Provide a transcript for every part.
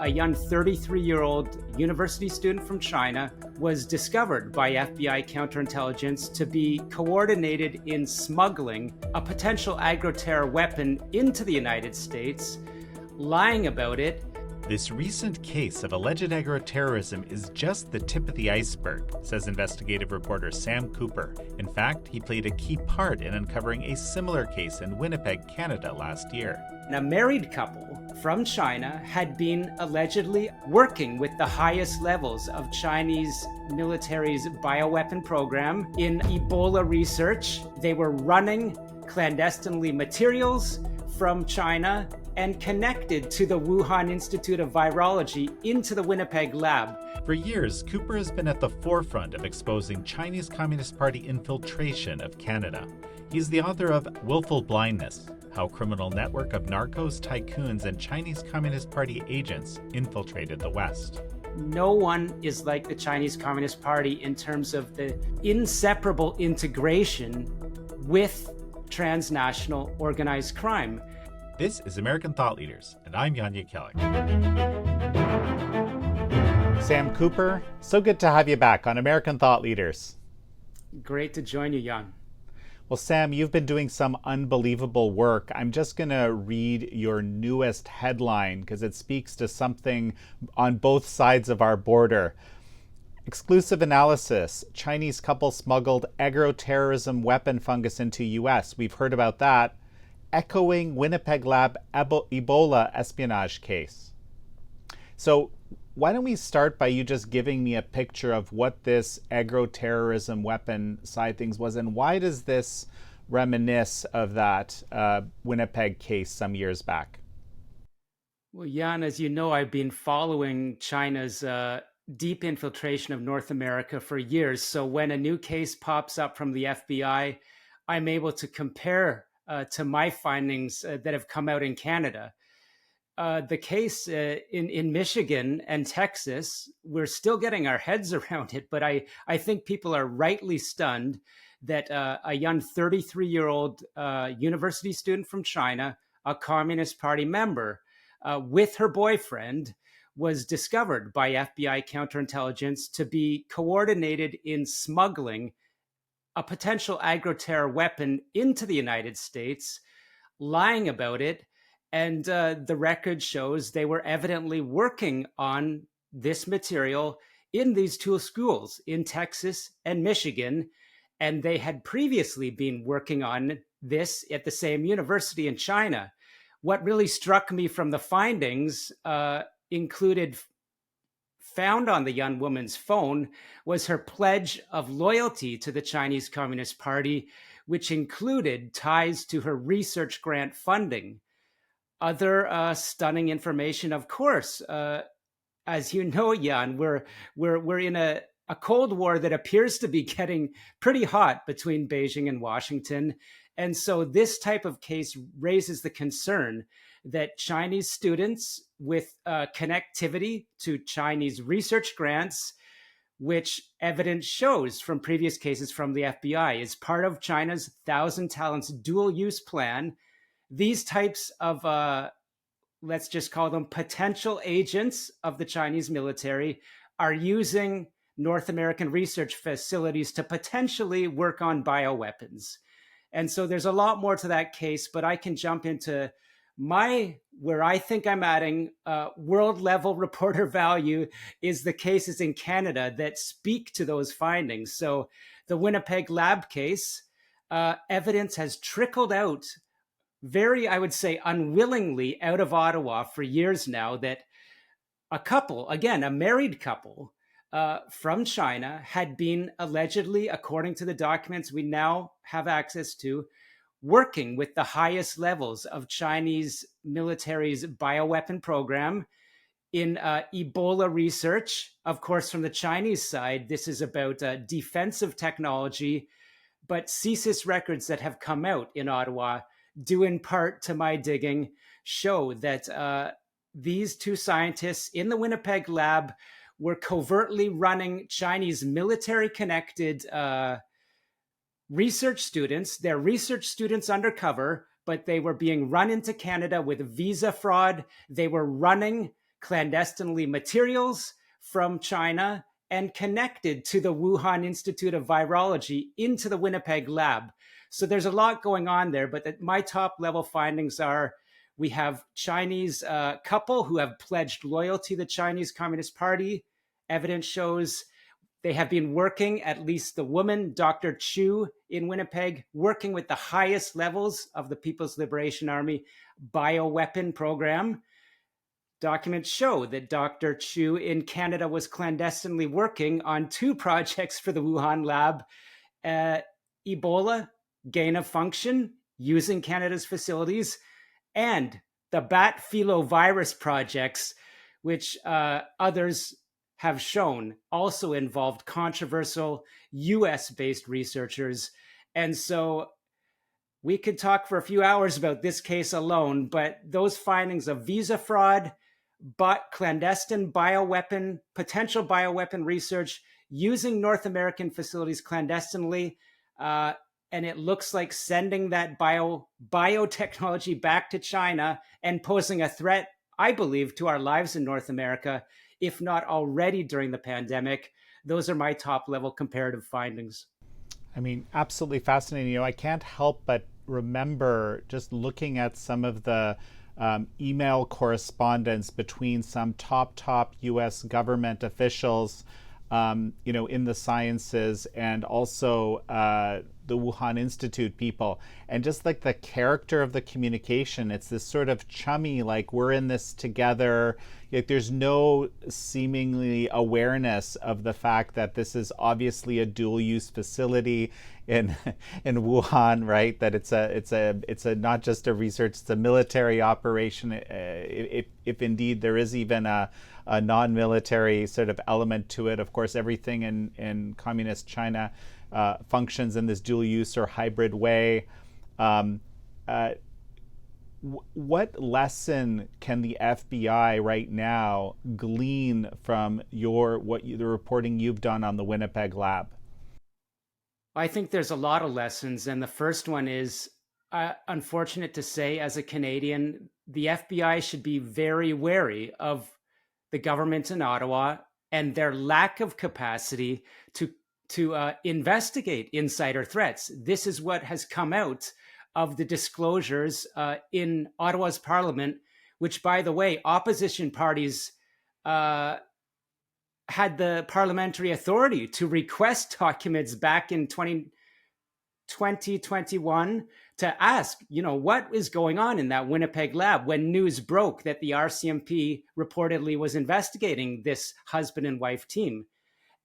A young 33-year-old university student from China was discovered by FBI counterintelligence to be coordinated in smuggling a potential agro-terror weapon into the United States, lying about it. This recent case of alleged agroterrorism is just the tip of the iceberg, says investigative reporter Sam Cooper. In fact, he played a key part in uncovering a similar case in Winnipeg, Canada last year. A married couple from China had been allegedly working with the highest levels of Chinese military's bioweapon program in Ebola research. They were running clandestinely materials from China and connected to the Wuhan Institute of Virology into the Winnipeg lab. For years, Cooper has been at the forefront of exposing Chinese Communist Party infiltration of Canada. He's the author of Willful, Blindness: How a Criminal Network of Narcos, Tycoons, and Chinese Communist Party agents infiltrated the West. No one is like the Chinese Communist Party in terms of the inseparable integration with transnational organized crime. This is American Thought Leaders, and I'm Jan Jekielek. Sam Cooper, so good to have you back on American Thought Leaders. Great to join you, Jan. Well, Sam, you've been doing some unbelievable work. I'm just going to read your newest headline because it speaks to something on both sides of our border. Exclusive analysis: Chinese couple smuggled agroterrorism weapon fungus into U.S. We've heard about that. Echoing Winnipeg lab Ebola espionage case. So why don't we start by you just giving me a picture of what this agroterrorism weapon side things was, and why does this reminisce of that Winnipeg case some years back? Well, Jan, as you know, I've been following China's deep infiltration of North America for years. So when a new case pops up from the FBI, I'm able to compare to my findings that have come out in Canada. The case in Michigan and Texas, we're still getting our heads around it, but I think people are rightly stunned that a young 33-year-old university student from China, a Communist Party member, with her boyfriend, was discovered by FBI counterintelligence to be coordinated in smuggling a potential agro-terror weapon into the United States, lying about it. And the record shows they were evidently working on this material in these two schools in Texas and Michigan. And they had previously been working on this at the same university in China. What really struck me from the findings included found on the young woman's phone was her pledge of loyalty to the Chinese Communist Party, which included ties to her research grant funding. Other stunning information, of course, as you know, Jan, we're in a Cold War that appears to be getting pretty hot between Beijing and Washington. And so this type of case raises the concern that Chinese students with connectivity to Chinese research grants, which evidence shows from previous cases from the FBI, is part of China's 1,000 Talents dual-use plan. These types of, let's just call them potential agents of the Chinese military, are using North American research facilities to potentially work on bioweapons. And so there's a lot more to that case, but I can jump into where I think I'm adding world level reporter value is the cases in Canada that speak to those findings. So the Winnipeg lab case, evidence has trickled out very, I would say, unwillingly out of Ottawa for years now that a couple, again, a married couple from China had been allegedly, according to the documents we now have access to, working with the highest levels of Chinese military's bioweapon program in Ebola research. Of course, from the Chinese side, this is about defensive technology, but CSIS records that have come out in Ottawa, due in part to my digging, show that these two scientists in the Winnipeg lab were covertly running Chinese military-connected research students. They're research students undercover, but they were being run into Canada with visa fraud. They were running clandestinely materials from China and connected to the Wuhan Institute of Virology into the Winnipeg lab. So there's a lot going on there, but my top level findings are we have Chinese couple who have pledged loyalty to the Chinese Communist Party. Evidence shows they have been working, at least the woman, Dr. Chu in Winnipeg, working with the highest levels of the People's Liberation Army bioweapon program. Documents show that Dr. Chu in Canada was clandestinely working on 2 projects for the Wuhan lab, Ebola, gain of function, using Canada's facilities, and the bat filovirus projects, which others have shown also involved controversial US-based researchers. And so we could talk for a few hours about this case alone, but those findings of visa fraud, but clandestine potential bioweapon research using North American facilities clandestinely, and it looks like sending that biotechnology back to China and posing a threat, I believe, to our lives in North America, if not already during the pandemic. Those are my top level comparative findings. I mean, absolutely fascinating. I can't help but remember just looking at some of the email correspondence between some top U.S. government officials, in the sciences, and also the Wuhan Institute people, and just like the character of the communication. It's this sort of chummy, like we're in this together. Like there's no seemingly awareness of the fact that this is obviously a dual-use facility in Wuhan, right? That it's a not just a research, it's a military operation. If indeed there is even a non-military sort of element to it. Of course, everything in communist China functions in this dual use or hybrid way. What lesson can the FBI right now glean from the reporting you've done on the Winnipeg lab? I think there's a lot of lessons, and the first one is, unfortunate to say, as a Canadian, the FBI should be very wary of the government in Ottawa and their lack of capacity to investigate insider threats. This is what has come out of the disclosures in Ottawa's parliament, which, by the way, opposition parties had the parliamentary authority to request documents back in 2021 to ask, what is going on in that Winnipeg lab when news broke that the RCMP reportedly was investigating this husband and wife team.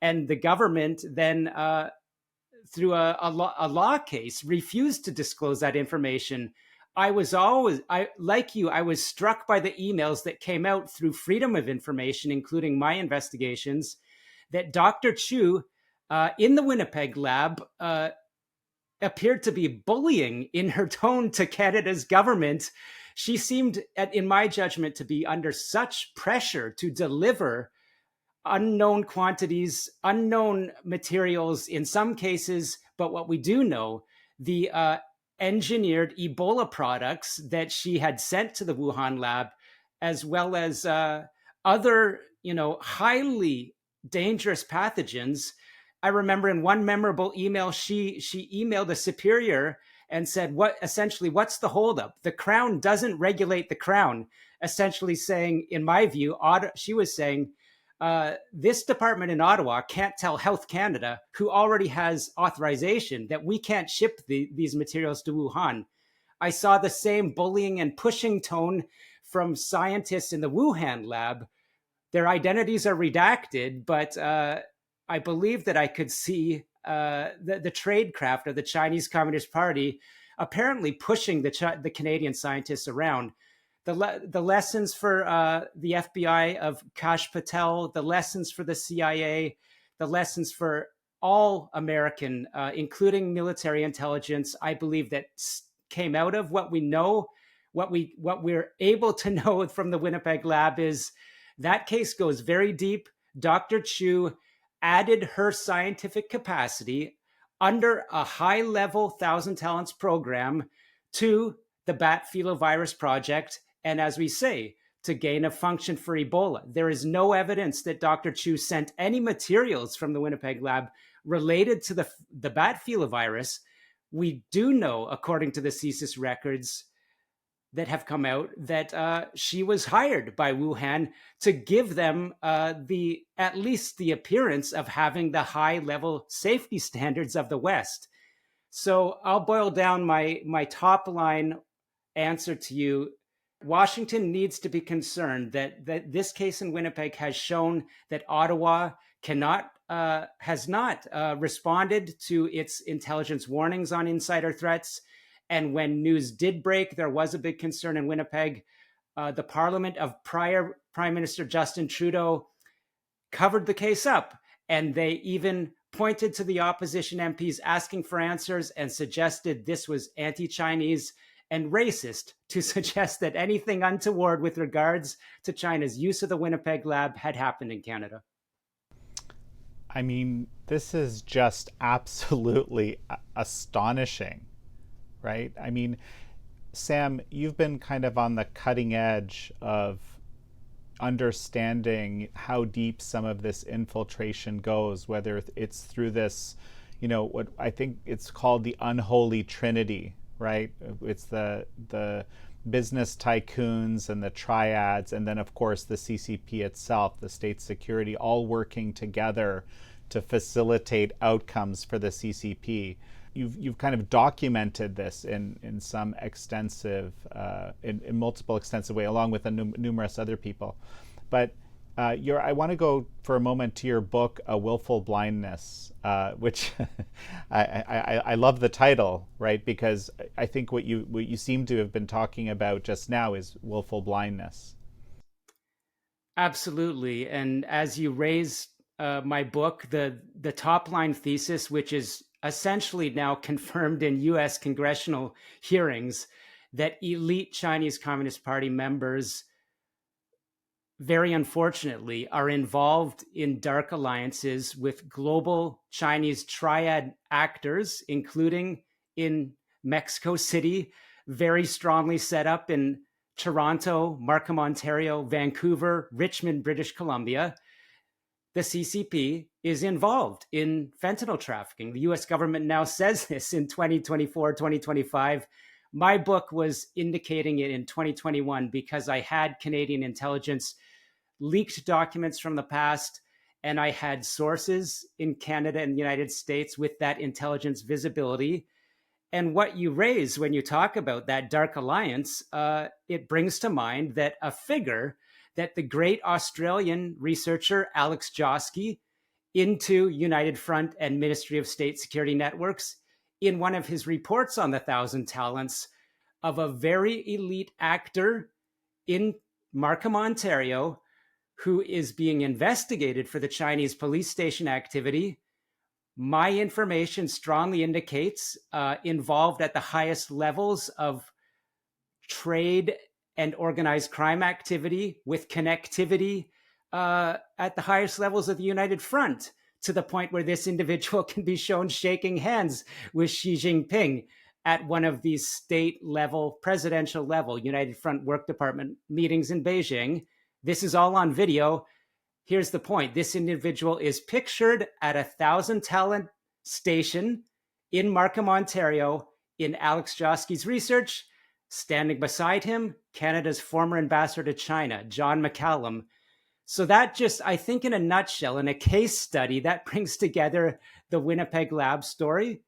And the government then, through a law case, refused to disclose that information. I was struck by the emails that came out through Freedom of Information, including my investigations, that Dr. Chu in the Winnipeg lab appeared to be bullying in her tone to Canada's government. She seemed, in my judgment, to be under such pressure to deliver unknown quantities, unknown materials in some cases, but what we do know, the engineered Ebola products that she had sent to the Wuhan lab, as well as other, highly dangerous pathogens. I remember in one memorable email, she emailed a superior and said, what's the holdup? The Crown doesn't regulate the Crown. Essentially saying, in my view, she was saying, this department in Ottawa can't tell Health Canada, who already has authorization, that we can't ship these materials to Wuhan. I saw the same bullying and pushing tone from scientists in the Wuhan lab. Their identities are redacted, but I believe that I could see the tradecraft of the Chinese Communist Party apparently pushing the Canadian scientists around. The lessons for the FBI of Kash Patel, the lessons for the CIA, the lessons for all American, including military intelligence, I believe that came out of what we know, what we're able to know from the Winnipeg lab is that case goes very deep. Dr. Chu added her scientific capacity under a high-level Thousand Talents program to the bat filovirus project. And as we say, to gain a function for Ebola. There is no evidence that Dr. Chu sent any materials from the Winnipeg lab related to the bat filovirus. We do know, according to the CSIS records that have come out, that she was hired by Wuhan to give them at least the appearance of having the high level safety standards of the West. So I'll boil down my top line answer to you. Washington needs to be concerned that this case in Winnipeg has shown that Ottawa has not responded to its intelligence warnings on insider threats. And when news did break, there was a big concern in Winnipeg. The Parliament of prior Prime Minister Justin Trudeau covered the case up, and they even pointed to the opposition MPs asking for answers and suggested this was anti-Chinese and racist to suggest that anything untoward with regards to China's use of the Winnipeg lab had happened in Canada. I mean, this is just absolutely astonishing, right? I mean, Sam, you've been kind of on the cutting edge of understanding how deep some of this infiltration goes, whether it's through this, what I think it's called the Unholy Trinity, right? It's the business tycoons and the Triads, and then of course the CCP itself, the state security, all working together to facilitate outcomes for the CCP. You've kind of documented this in some extensive, in multiple extensive way, along with numerous other people. But I want to go for a moment to your book, Willful, Blindness, which I love the title, right? Because I think what you seem to have been talking about just now is willful blindness. Absolutely. And as you raise my book, the top line thesis, which is essentially now confirmed in US congressional hearings, that elite Chinese Communist Party members, very unfortunately, are involved in dark alliances with global Chinese triad actors, including in Mexico City, very strongly set up in Toronto, Markham, Ontario, Vancouver, Richmond, British Columbia. The CCP is involved in fentanyl trafficking. The US government now says this in 2024, 2025. My book was indicating it in 2021 because I had Canadian intelligence leaked documents from the past, and I had sources in Canada and the United States with that intelligence visibility. And what you raise when you talk about that dark alliance, it brings to mind that a figure that the great Australian researcher Alex Joske into United Front and Ministry of State Security Networks, in one of his reports on the Thousand Talents, of a very elite actor in Markham, Ontario, who is being investigated for the Chinese police station activity. My information strongly indicates involved at the highest levels of trade and organized crime activity, with connectivity at the highest levels of the United Front, to the point where this individual can be shown shaking hands with Xi Jinping at one of these state level, presidential level, United Front Work Department meetings in Beijing. This is all on video. Here's the point. This individual is pictured at a Thousand Talent station in Markham, Ontario, in Alex Joske's research. Standing beside him, Canada's former ambassador to China, John McCallum. So that just, I think in a nutshell, in a case study, that brings together the Winnipeg lab story.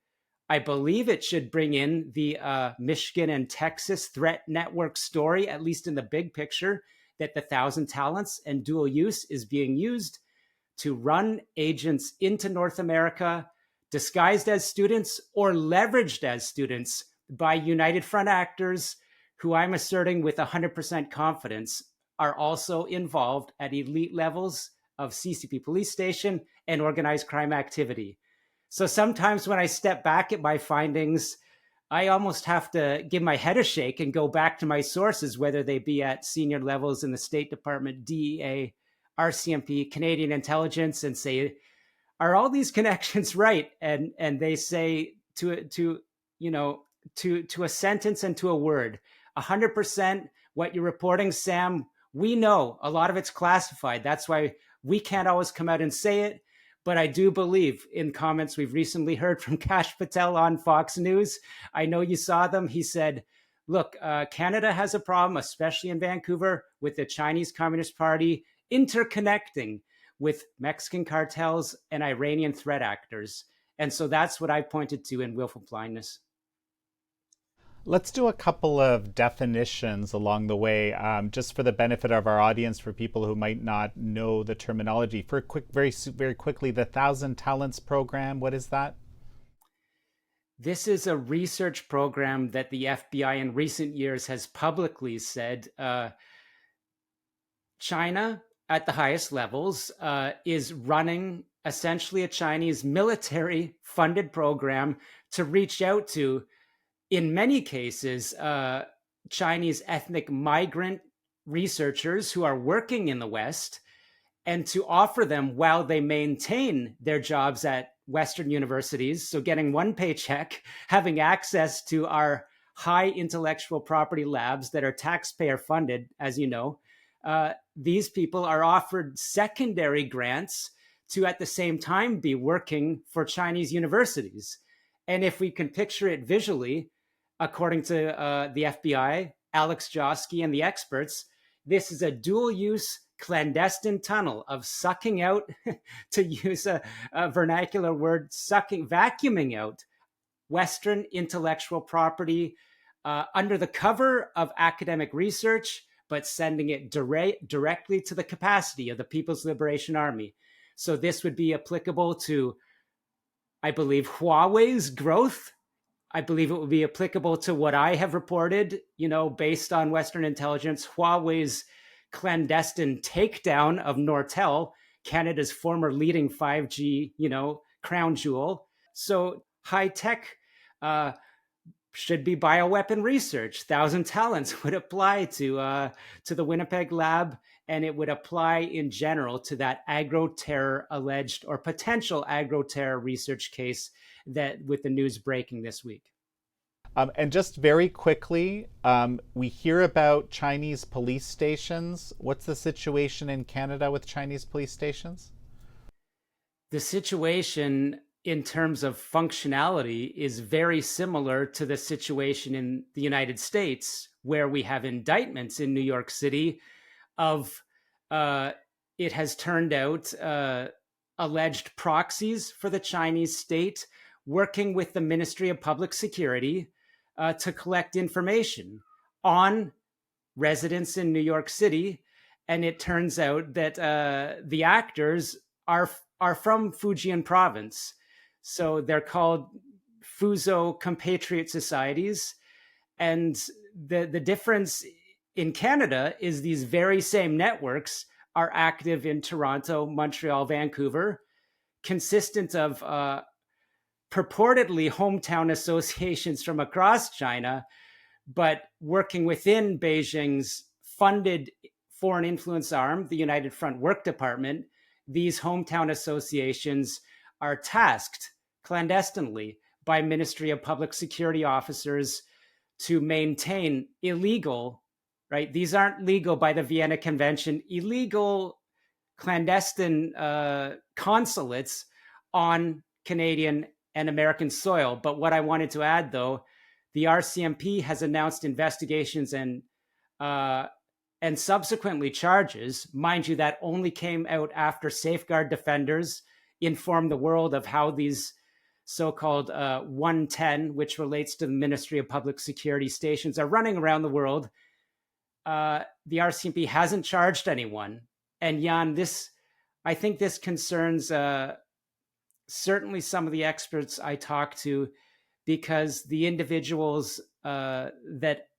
I believe it should bring in the Michigan and Texas threat network story, at least in the big picture, that the Thousand Talents and dual use is being used to run agents into North America, disguised as students or leveraged as students by United Front actors who I'm asserting with 100% confidence are also involved at elite levels of CCP police station and organized crime activity. So sometimes when I step back at my findings, I almost have to give my head a shake and go back to my sources, whether they be at senior levels in the State Department, DEA, RCMP, Canadian intelligence, and say, are all these connections right? And they say to a sentence and to a word, 100% what you're reporting, Sam, We know a lot of it's classified. That's why we can't always come out and say it. But I do believe in comments we've recently heard from Kash Patel on Fox News. I know you saw them. He said, look, Canada has a problem, especially in Vancouver, with the Chinese Communist Party interconnecting with Mexican cartels and Iranian threat actors. And so that's what I pointed to in Willful Blindness. Let's do a couple of definitions along the way, just for the benefit of our audience, for people who might not know the terminology. For very quickly, the Thousand Talents program, what is that? This is a research program that the FBI in recent years has publicly said China at the highest levels is running essentially a Chinese military funded program to reach out to, in many cases, Chinese ethnic migrant researchers who are working in the West, and to offer them, while they maintain their jobs at Western universities, so getting one paycheck, having access to our high intellectual property labs that are taxpayer funded, as you know, these people are offered secondary grants to at the same time be working for Chinese universities. And if we can picture it visually, according to the FBI, Alex Josky and the experts, this is a dual use clandestine tunnel of sucking out, to use a vernacular word, vacuuming out Western intellectual property under the cover of academic research, but sending it directly to the capacity of the People's Liberation Army. So this would be applicable to, I believe, Huawei's growth. I believe it would be applicable to what I have reported, based on Western intelligence, Huawei's clandestine takedown of Nortel, Canada's former leading 5G, crown jewel. So high tech should be bioweapon research. Thousand Talents would apply to the Winnipeg lab, and it would apply in general to that agro-terror alleged or potential agro-terror research case that with the news breaking this week. And just very quickly, we hear about Chinese police stations. What's the situation in Canada with Chinese police stations? The situation in terms of functionality is very similar to the situation in the United States, where we have indictments in New York City of, it has turned out, alleged proxies for the Chinese state working with the Ministry of Public Security to collect information on residents in New York City. And it turns out that the actors are from Fujian province. So they're called Fuso compatriot societies. And the difference in Canada is these very same networks are active in Toronto, Montreal, Vancouver, consistent of purportedly hometown associations from across China, but working within Beijing's funded foreign influence arm, the United Front Work Department. These hometown associations are tasked clandestinely by Ministry of Public Security officers to maintain illegal, right? These aren't legal by the Vienna Convention, illegal clandestine consulates on Canadian and American soil. But what I wanted to add, though, the RCMP has announced investigations and subsequently charges. Mind you, that only came out after Safeguard Defenders informed the world of how these so-called 110, which relates to the Ministry of Public Security stations, are running around the world. The RCMP hasn't charged anyone. And Jan, I think this concerns certainly some of the experts I talk to, because the individuals that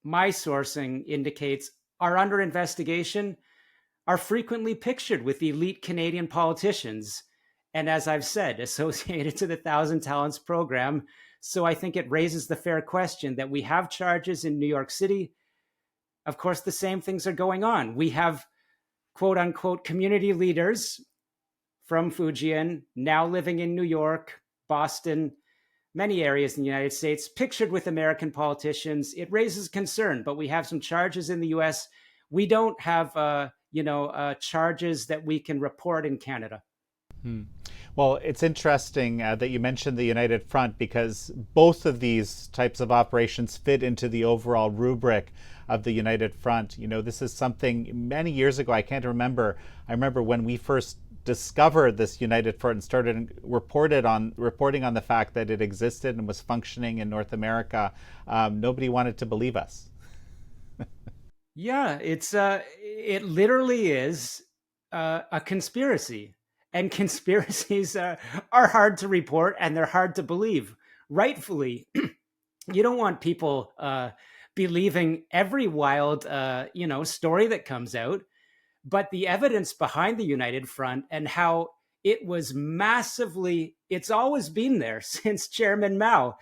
my sourcing indicates are under investigation are frequently pictured with elite Canadian politicians. And as I've said, associated to the Thousand Talents program. So I think it raises the fair question that we have charges in New York City. Of course, the same things are going on. We have quote unquote community leaders from Fujian now living in New York, Boston, many areas in the United States, pictured with American politicians. It raises concern, but we have some charges in the US. We don't have, charges that we can report in Canada. Hmm. Well, it's interesting that you mentioned the United Front because both of these types of operations fit into the overall rubric of the United Front. This is something many years ago, I can't remember. I remember when we first discovered this United Front and started reporting on the fact that it existed and was functioning in North America. Nobody wanted to believe us. Yeah, it literally is a conspiracy, and conspiracies are hard to report and they're hard to believe. Rightfully, you don't want people believing every wild, story that comes out. But the evidence behind the United Front and how it was massively, it's always been there since Chairman Mao.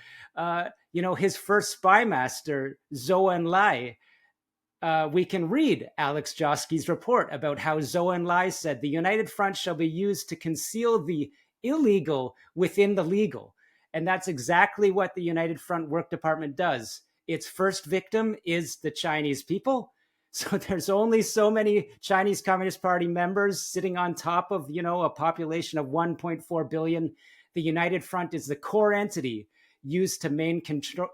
His first spy master, Zhou Enlai, we can read Alex Josky's report about how Zhou Enlai said the United Front shall be used to conceal the illegal within the legal. And that's exactly what the United Front Work Department does. Its first victim is the Chinese people. So there's only so many Chinese Communist Party members sitting on top of, a population of 1.4 billion. The United Front is the core entity used to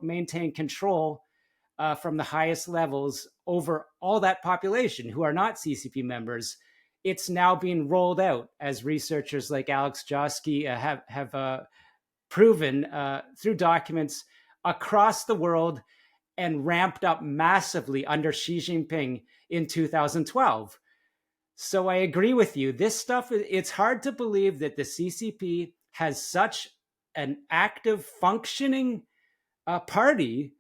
maintain control from the highest levels over all that population who are not CCP members. It's now being rolled out, as researchers like Alex Josky have proven through documents across the world, and ramped up massively under Xi Jinping in 2012. So I agree with you. This stuff, it's hard to believe that the CCP has such an active, functioning party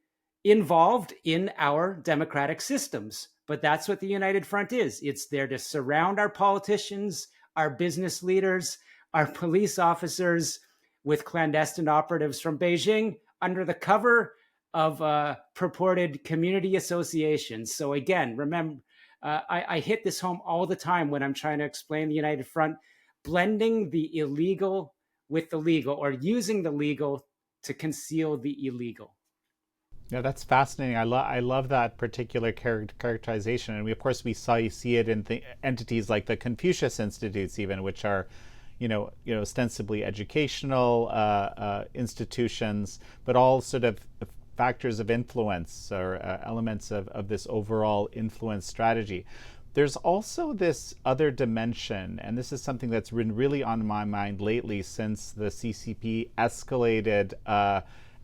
involved in our democratic systems. But that's what the United Front is. It's there to surround our politicians, our business leaders, our police officers with clandestine operatives from Beijing under the cover of purported community associations. So again, remember, I hit this home all the time when I'm trying to explain the United Front, blending the illegal with the legal, or using the legal to conceal the illegal. Yeah, that's fascinating. I love that particular characterization, and we see it in the entities like the Confucius Institutes, even, which are, ostensibly educational institutions, but all sort of factors of influence or elements of this overall influence strategy. There's also this other dimension, and this is something that's been really on my mind lately since the CCP escalated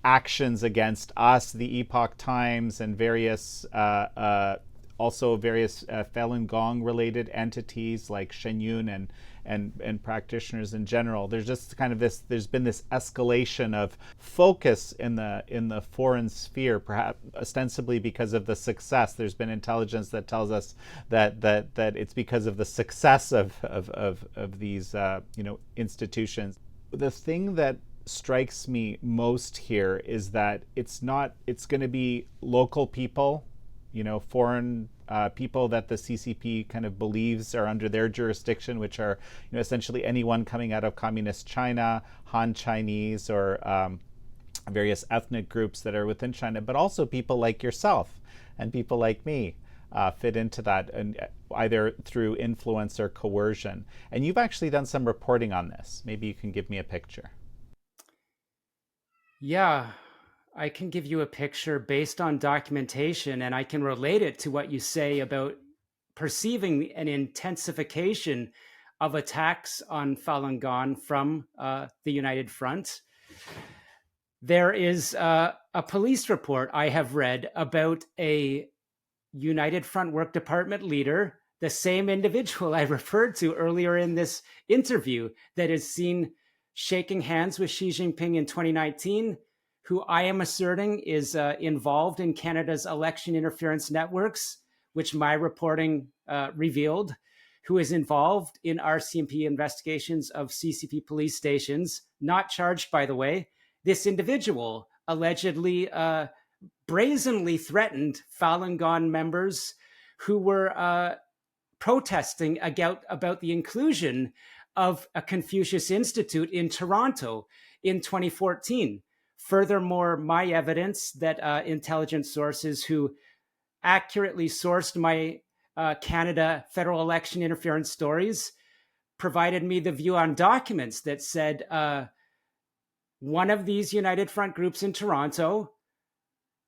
actions against us, the Epoch Times, and various Falun Gong related entities like Shenyun and practitioners in general. There's just kind of there's been this escalation of focus in the foreign sphere, perhaps ostensibly because of the success. There's been intelligence that tells us that it's because of the success of these institutions. The thing that strikes me most here is that it's going to be local people, foreign people that the CCP kind of believes are under their jurisdiction, which are, essentially anyone coming out of communist China, Han Chinese, or various ethnic groups that are within China, but also people like yourself and people like me fit into that, and either through influence or coercion. And you've actually done some reporting on this. Maybe you can give me a picture. Yeah, I can give you a picture based on documentation, and I can relate it to what you say about perceiving an intensification of attacks on Falun Gong from the United Front. There is a police report I have read about a United Front Work Department leader, the same individual I referred to earlier in this interview, that is seen shaking hands with Xi Jinping in 2019, who I am asserting is involved in Canada's election interference networks, which my reporting revealed, who is involved in RCMP investigations of CCP police stations, not charged, by the way. This individual allegedly brazenly threatened Falun Gong members who were protesting about the inclusion of a Confucius Institute in Toronto in 2014. Furthermore, my evidence that intelligence sources who accurately sourced my Canada federal election interference stories, provided me the view on documents that said one of these United Front groups in Toronto,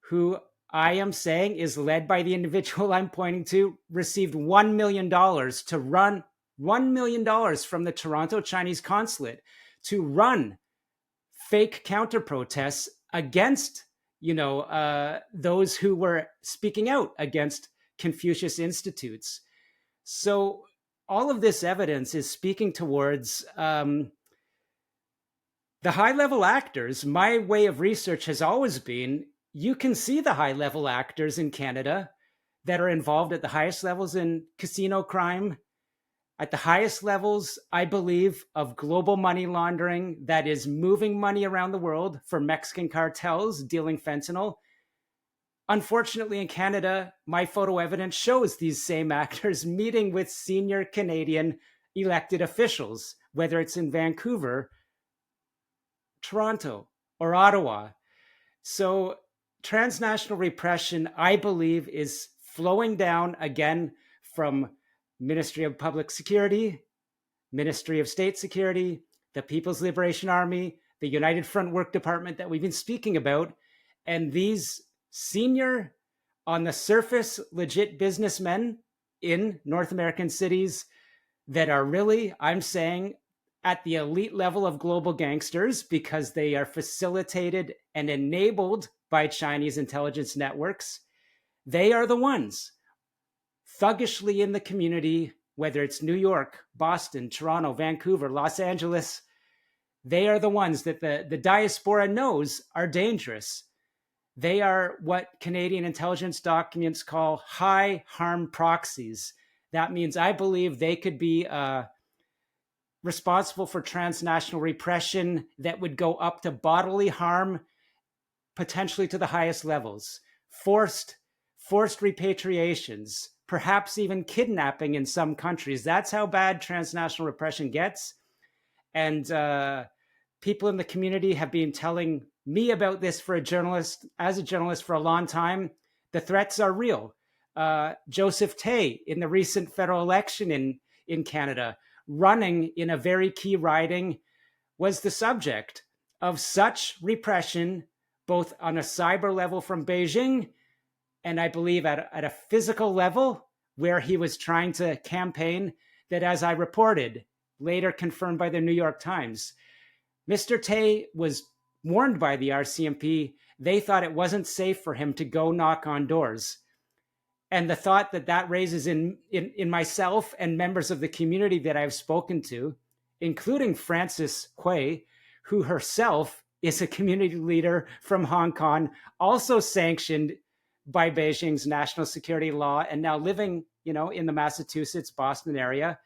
who I am saying is led by the individual I'm pointing to, received $1 million to run $1 million from the Toronto Chinese consulate to run fake counter protests against, those who were speaking out against Confucius Institutes. So all of this evidence is speaking towards the high-level actors. My way of research has always been, you can see the high-level actors in Canada that are involved at the highest levels in casino crime, at the highest levels, I believe, of global money laundering that is moving money around the world for Mexican cartels dealing fentanyl. Unfortunately, in Canada, my photo evidence shows these same actors meeting with senior Canadian elected officials, whether it's in Vancouver, Toronto, or Ottawa. So transnational repression, I believe, is flowing down again from Ministry of Public Security, Ministry of State Security, the People's Liberation Army, the United Front Work Department that we've been speaking about. And these senior, on the surface, legit businessmen in North American cities that are really, I'm saying, at the elite level of global gangsters, because they are facilitated and enabled by Chinese intelligence networks. They are the ones thuggishly in the community, whether it's New York, Boston, Toronto, Vancouver, Los Angeles. They are the ones that the diaspora knows are dangerous. They are what Canadian intelligence documents call high harm proxies. That means I believe they could be responsible for transnational repression that would go up to bodily harm, potentially to the highest levels, forced repatriations, perhaps even kidnapping in some countries. That's how bad transnational repression gets. And people in the community have been telling me about this as a journalist for a long time. The threats are real. Joseph Tay, in the recent federal election in Canada, running in a very key riding, was the subject of such repression, both on a cyber level from Beijing, and I believe at a physical level where he was trying to campaign, that, as I reported, later confirmed by the New York Times, Mr. Tay was warned by the RCMP. They thought it wasn't safe for him to go knock on doors. And the thought that raises in myself and members of the community that I've spoken to, including Frances Hui, who herself is a community leader from Hong Kong, also sanctioned by Beijing's national security law and now living, in the Massachusetts, Boston area.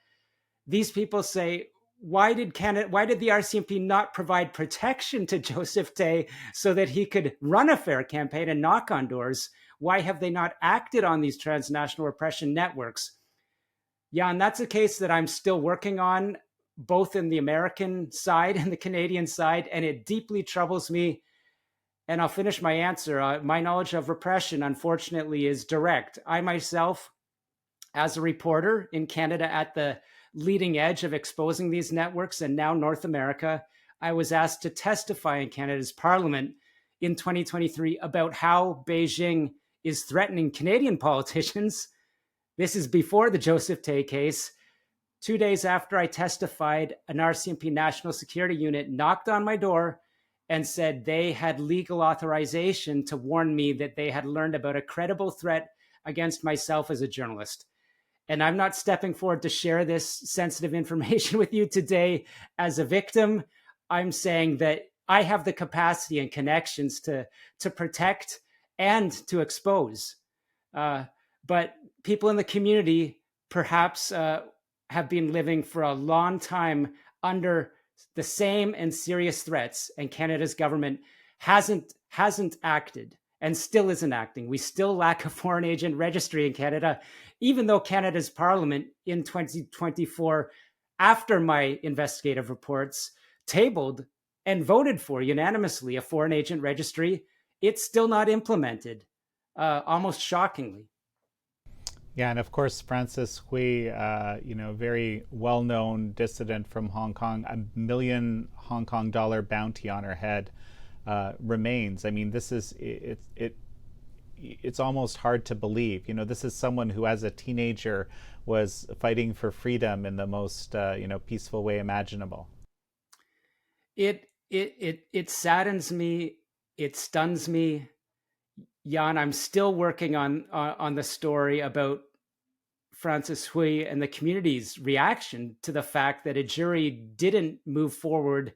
These people say, why did the RCMP not provide protection to Joseph Tay so that he could run a fair campaign and knock on doors? Why have they not acted on these transnational repression networks? Jan, that's a case that I'm still working on, both in the American side and the Canadian side, and it deeply troubles me. And I'll finish my answer. My knowledge of repression, unfortunately, is direct. I myself, as a reporter in Canada at the leading edge of exposing these networks, and now North America, I was asked to testify in Canada's Parliament in 2023 about how Beijing is threatening Canadian politicians. This is before the Joseph Tay case. 2 days after I testified, an RCMP National Security Unit knocked on my door and said they had legal authorization to warn me that they had learned about a credible threat against myself as a journalist. And I'm not stepping forward to share this sensitive information with you today as a victim. I'm saying that I have the capacity and connections to protect and to expose. But people in the community perhaps have been living for a long time under the same and serious threats, and Canada's government hasn't acted and still isn't acting. We still lack a foreign agent registry in Canada, even though Canada's Parliament in 2024, after my investigative reports, tabled and voted for unanimously a foreign agent registry. It's still not implemented, almost shockingly. Yeah, and of course, Francis Hui, very well-known dissident from Hong Kong, $1 million Hong Kong dollar bounty on her head remains. I mean, this is it's almost hard to believe. This is someone who, as a teenager, was fighting for freedom in the most peaceful way imaginable. It saddens me. It stuns me. Jan, I'm still working on the story about Francis Hui and the community's reaction to the fact that a jury didn't move forward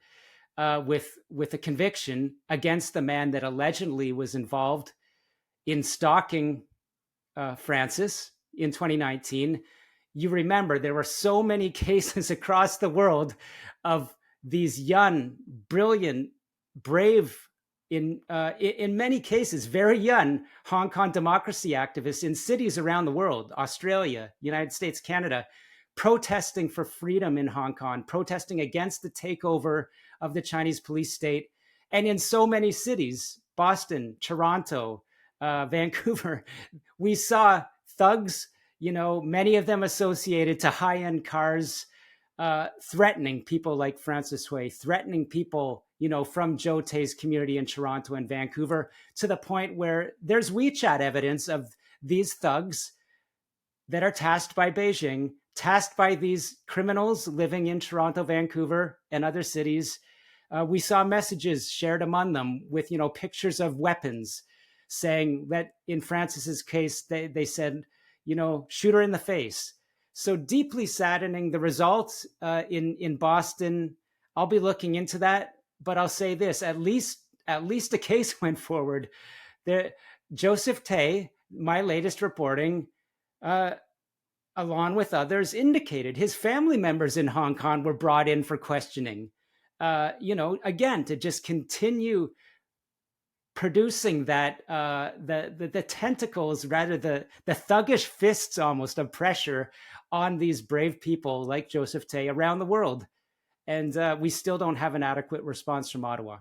with a conviction against the man that allegedly was involved in stalking Francis in 2019. You remember there were so many cases across the world of these young, brilliant, brave, in many cases, very young Hong Kong democracy activists in cities around the world, Australia, United States, Canada, protesting for freedom in Hong Kong, protesting against the takeover of the Chinese police state. And in so many cities, Boston, Toronto, Vancouver, we saw thugs, many of them associated to high-end cars, threatening people like Francis Hui, threatening people, from Joe Tay's community in Toronto and Vancouver, to the point where there's WeChat evidence of these thugs that are tasked by Beijing, tasked by these criminals living in Toronto, Vancouver, and other cities. We saw messages shared among them with, pictures of weapons, saying that in Francis's case, they said, shoot her in the face. So deeply saddening. The results in Boston, I'll be looking into that, but I'll say this: at least a case went forward. Joseph Tay, my latest reporting, along with others, indicated his family members in Hong Kong were brought in for questioning. Again, to just continue producing that the tentacles, rather the thuggish fists almost of pressure on these brave people like Joseph Tay around the world. And we still don't have an adequate response from Ottawa.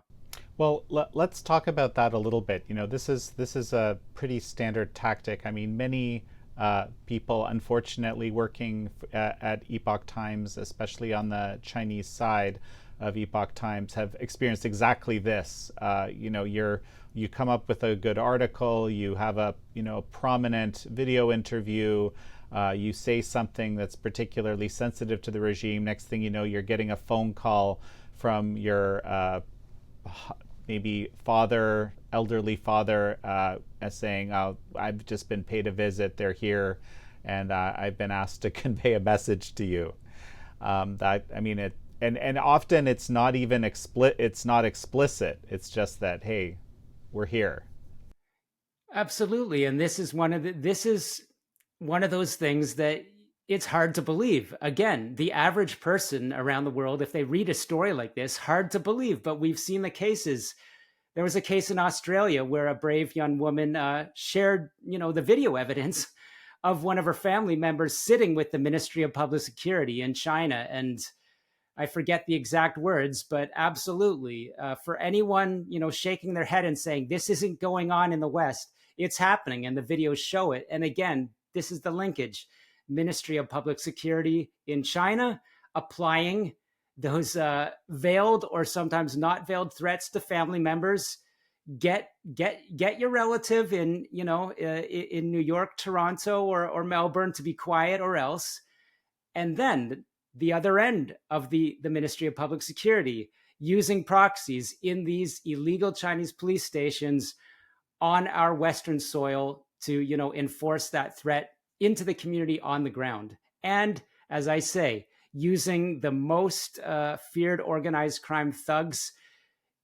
Well, let's talk about that a little bit. This is a pretty standard tactic. I mean, many people, unfortunately, working at Epoch Times, especially on the Chinese side of Epoch Times, have experienced exactly this. You come up with a good article, you have a prominent video interview, you say something that's particularly sensitive to the regime. Next thing you know, you're getting a phone call from your maybe elderly father, saying, "Oh, I've just been paid a visit. They're here, and I've been asked to convey a message to you." And often it's not even it's not explicit. It's just that, hey, we're here. Absolutely, and this is one of those things that it's hard to believe. Again, the average person around the world, if they read a story like this, hard to believe. But we've seen the cases. There was a case in Australia where a brave young woman shared, the video evidence of one of her family members sitting with the Ministry of Public Security in China. And I forget the exact words, but absolutely, for anyone, shaking their head and saying, this isn't going on in the West, it's happening, and the videos show it. And again, this is the linkage. Ministry of Public Security in China applying those veiled or sometimes not veiled threats to family members. Get your relative in in New York, Toronto, or Melbourne to be quiet, or else. And then the other end of the Ministry of Public Security using proxies in these illegal Chinese police stations on our Western soil to enforce that threat into the community on the ground. And as I say, using the most feared organized crime thugs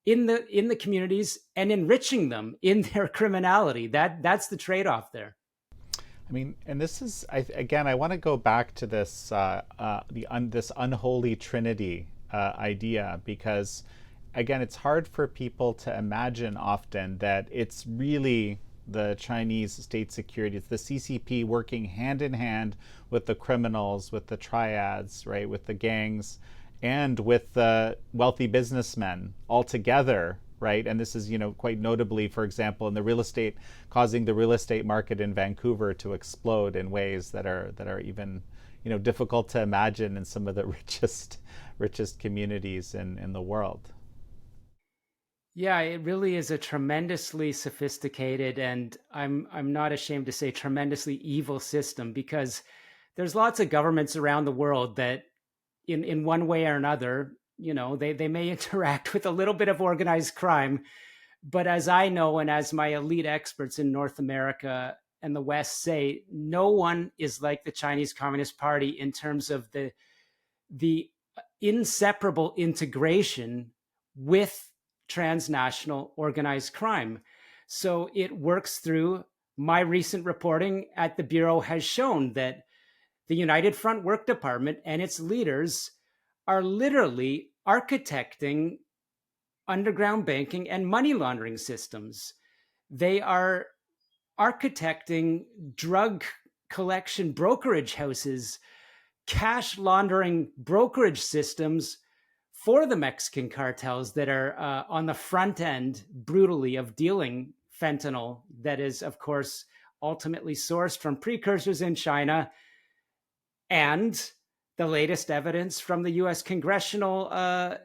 in the communities and enriching them in their criminality. That's the trade-off there. I mean, and this is, again, I want to go back to this this unholy Trinity idea, because again, it's hard for people to imagine often that it's really the Chinese state security. It's the CCP working hand in hand with the criminals, with the triads, right, with the gangs, and with the wealthy businessmen all together right? And this is, quite notably, for example, in the real estate, causing the real estate market in Vancouver to explode in ways that are even, difficult to imagine in some of the richest communities in the world. Yeah, it really is a tremendously sophisticated, and I'm not ashamed to say tremendously evil system, because there's lots of governments around the world that in one way or another, they may interact with a little bit of organized crime. But as I know, and as my elite experts in North America and the West say, no one is like the Chinese Communist Party in terms of the inseparable integration with transnational organized crime. So it works through my recent reporting at the Bureau has shown that the United Front Work Department and its leaders are literally architecting underground banking and money laundering systems. They are architecting drug collection brokerage houses, cash laundering brokerage systems for the Mexican cartels that are on the front end brutally of dealing fentanyl, that is, of course, ultimately sourced from precursors in China. And the latest evidence from the US congressional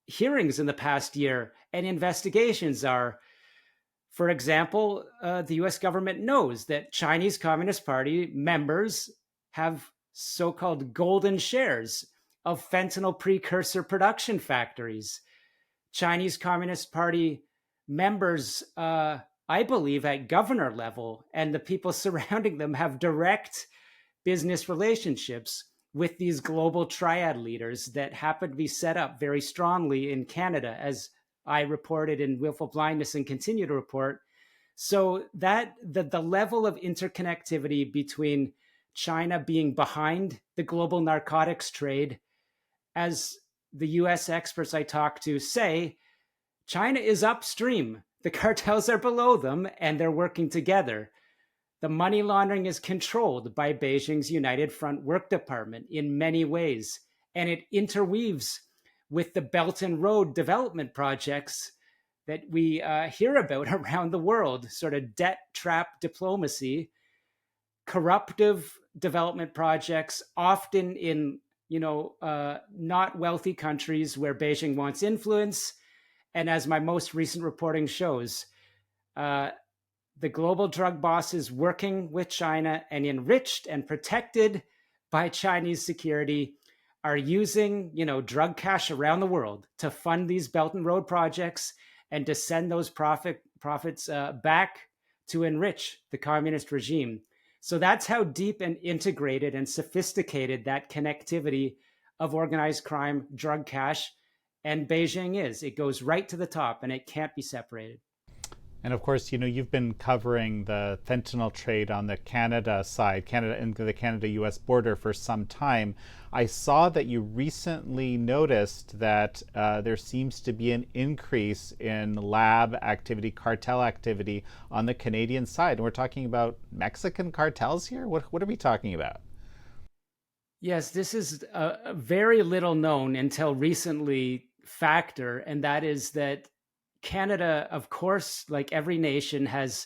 hearings in the past year and investigations are, for example, the US government knows that Chinese Communist Party members have so-called golden shares of fentanyl precursor production factories. Chinese Communist Party members, I believe, at governor level and the people surrounding them have direct business relationships with these global triad leaders that happen to be set up very strongly in Canada, as I reported in Willful, Blindness and continue to report. So that the level of interconnectivity between China being behind the global narcotics trade, as the US experts I talk to say, China is upstream. The cartels are below them and they're working together. The money laundering is controlled by Beijing's United Front Work Department in many ways, and it interweaves with the Belt and Road development projects that we hear about around the world, sort of debt trap diplomacy, corruptive development projects, often in not wealthy countries where Beijing wants influence. And as my most recent reporting shows, the global drug bosses working with China and enriched and protected by Chinese security are using, drug cash around the world to fund these Belt and Road projects and to send those profits back to enrich the communist regime. So that's how deep and integrated and sophisticated that connectivity of organized crime, drug cash, and Beijing is. It goes right to the top and it can't be separated. And of course, you've been covering the fentanyl trade on the Canada side, Canada and the Canada-US border for some time. I saw that you recently noticed that there seems to be an increase in lab activity, cartel activity on the Canadian side. And we're talking about Mexican cartels here? What are we talking about? Yes, this is a very little known until recently factor, and that is that Canada, of course, like every nation, has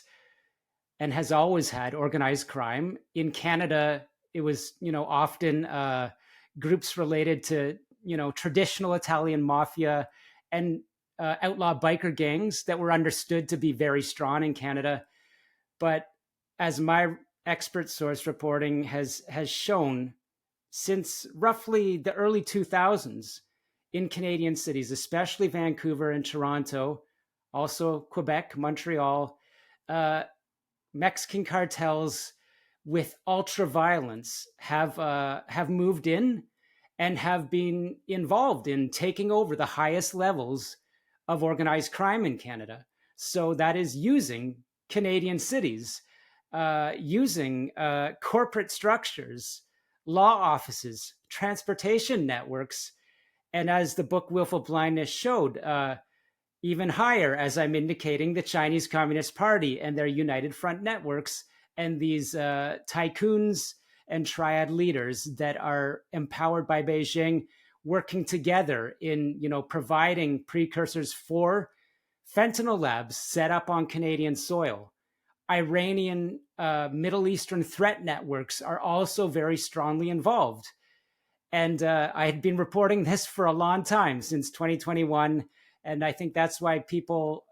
and has always had organized crime. In Canada, it was, often groups related to, traditional Italian mafia and outlaw biker gangs that were understood to be very strong in Canada. But as my expert source reporting has shown, since roughly the early 2000s in Canadian cities, especially Vancouver and Toronto, also Quebec, Montreal, Mexican cartels with ultra violence have moved in and have been involved in taking over the highest levels of organized crime in Canada. So that is using Canadian cities, using corporate structures, law offices, transportation networks, and as the book Willful Blindness showed, even higher, as I'm indicating, the Chinese Communist Party and their United Front networks and these tycoons and triad leaders that are empowered by Beijing, working together in providing precursors for fentanyl labs set up on Canadian soil. Iranian Middle Eastern threat networks are also very strongly involved. And I had been reporting this for a long time, since 2021. And I think that's why people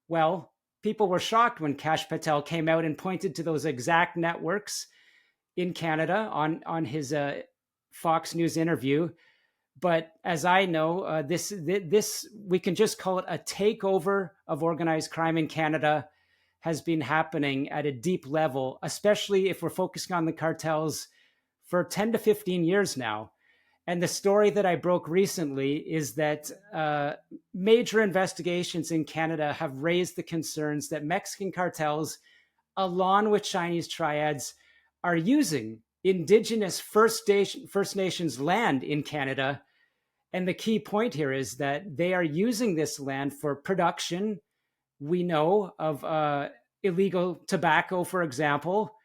were shocked when Kash Patel came out and pointed to those exact networks in Canada on his Fox News interview. But as I know, this we can just call it a takeover of organized crime in Canada has been happening at a deep level, especially if we're focusing on the cartels for 10 to 15 years now. And the story that I broke recently is that major investigations in Canada have raised the concerns that Mexican cartels, along with Chinese triads, are using Indigenous First Nations land in Canada. And the key point here is that they are using this land for production, we know, of illegal tobacco, for example.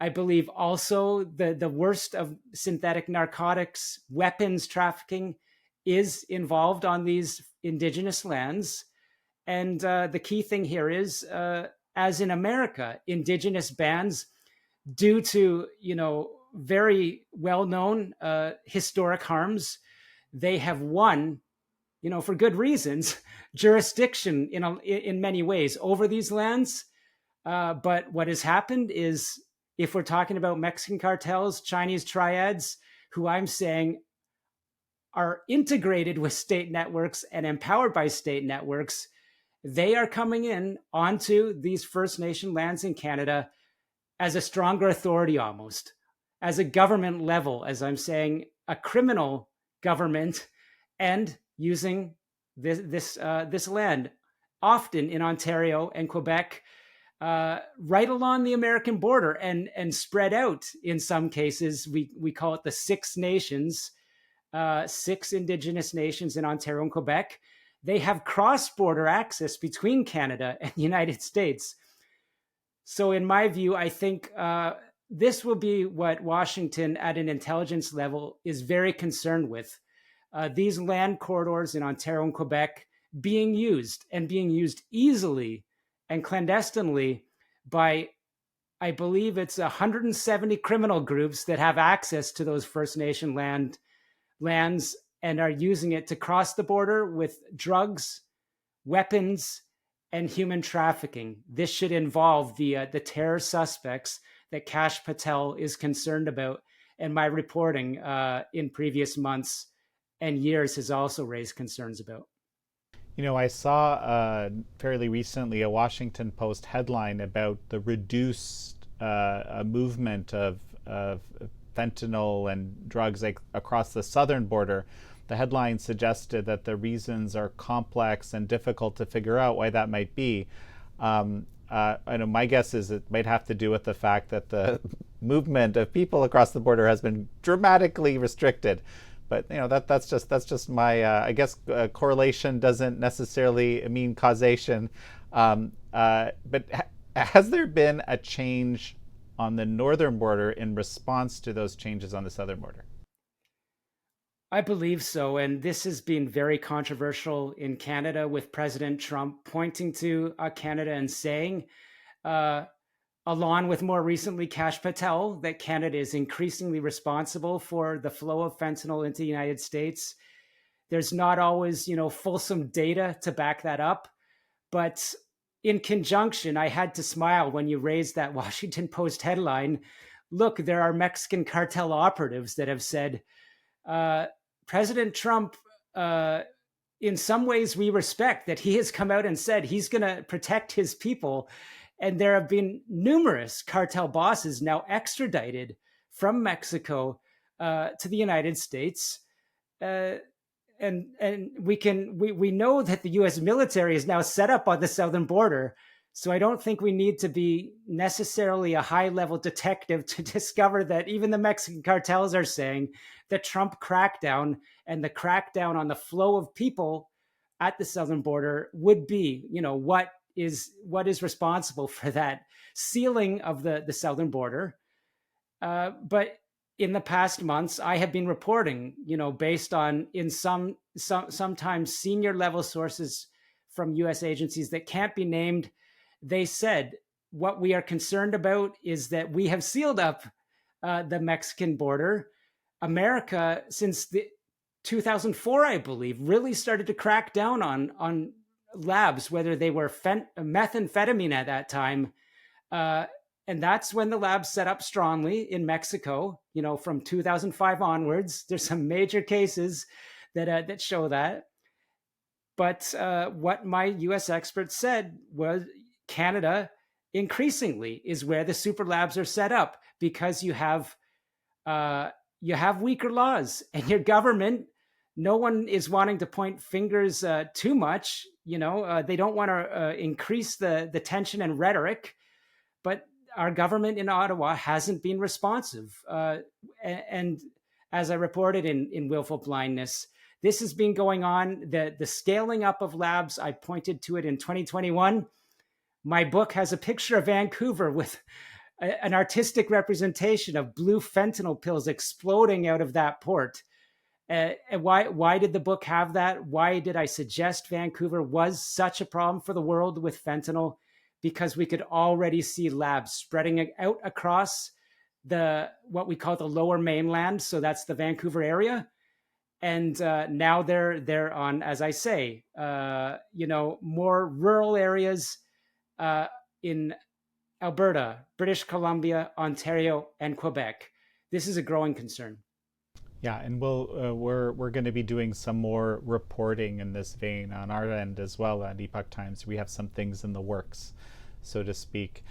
I believe also the worst of synthetic narcotics, weapons trafficking is involved on these Indigenous lands. And the key thing here is, as in America, Indigenous bands, due to, very well-known historic harms, they have won, for good reasons, jurisdiction in many ways over these lands. But what has happened is, if we're talking about Mexican cartels, Chinese triads, who I'm saying are integrated with state networks and empowered by state networks, they are coming in onto these First Nation lands in Canada as a stronger authority, almost as a government level, as I'm saying, a criminal government, and using this land, often in Ontario and Quebec, right along the American border, and spread out in some cases. We call it the Six Nations, 6 Indigenous nations in Ontario and Quebec. They have cross-border access between Canada and the United States. So in my view, I think this will be what Washington at an intelligence level is very concerned with. These land corridors in Ontario and Quebec being used easily and clandestinely by, I believe it's 170 criminal groups that have access to those First Nation lands and are using it to cross the border with drugs, weapons, and human trafficking. This should involve the terror suspects that Kash Patel is concerned about, and my reporting in previous months and years has also raised concerns about. I saw fairly recently a Washington Post headline about the reduced movement of fentanyl and drugs across the southern border. The headline suggested that the reasons are complex and difficult to figure out why that might be. I know my guess is it might have to do with the fact that the movement of people across the border has been dramatically restricted. But that's just my I guess correlation doesn't necessarily mean causation. But has there been a change on the northern border in response to those changes on the southern border? I believe so. And this has been very controversial in Canada, with President Trump pointing to Canada and saying, along with more recently Kash Patel, that Canada is increasingly responsible for the flow of fentanyl into the United States. There's not always, fulsome data to back that up. But in conjunction, I had to smile when you raised that Washington Post headline. Look, there are Mexican cartel operatives that have said, President Trump, in some ways we respect that he has come out and said he's going to protect his people. And there have been numerous cartel bosses now extradited from Mexico to the United States. And we know that the U.S. military is now set up on the southern border. So I don't think we need to be necessarily a high-level detective to discover that even the Mexican cartels are saying the Trump crackdown and the crackdown on the flow of people at the southern border would be, what is responsible for that sealing of the southern border. But in the past months, I have been reporting, based on sometimes senior level sources from US agencies that can't be named. They said, what we are concerned about is that we have sealed up the Mexican border. America, since the 2004, I believe, really started to crack down on labs, whether they were methamphetamine at that time. And that's when the labs set up strongly in Mexico, from 2005 onwards. There's some major cases that show that. But what my US experts said was Canada increasingly is where the super labs are set up, because you have weaker laws, and your government, no one is wanting to point fingers too much. They don't want to increase the tension and rhetoric, but our government in Ottawa hasn't been responsive. And as I reported in Willful Blindness, this has been going on. The scaling up of labs, I pointed to it in 2021. My book has a picture of Vancouver with an artistic representation of blue fentanyl pills exploding out of that port. And why did the book have that? Why did I suggest Vancouver was such a problem for the world with fentanyl? Because we could already see labs spreading out across what we call the Lower Mainland. So that's the Vancouver area. And now they're on, as I say, more rural areas in Alberta, British Columbia, Ontario, and Quebec. This is a growing concern. Yeah, and we're going to be doing some more reporting in this vein on our end as well at Epoch Times. We have some things in the works, so to speak.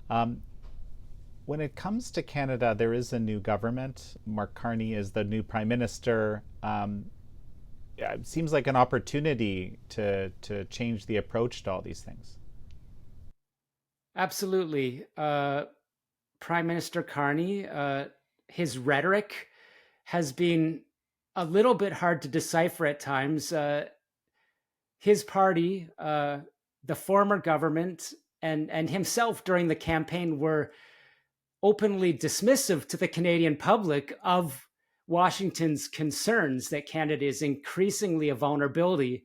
When it comes to Canada, there is a new government. Mark Carney is the new prime minister. It seems like an opportunity to change the approach to all these things. Absolutely. Prime Minister Carney, his rhetoric has been a little bit hard to decipher at times. His party, the former government, and himself during the campaign were openly dismissive to the Canadian public of Washington's concerns that Canada is increasingly a vulnerability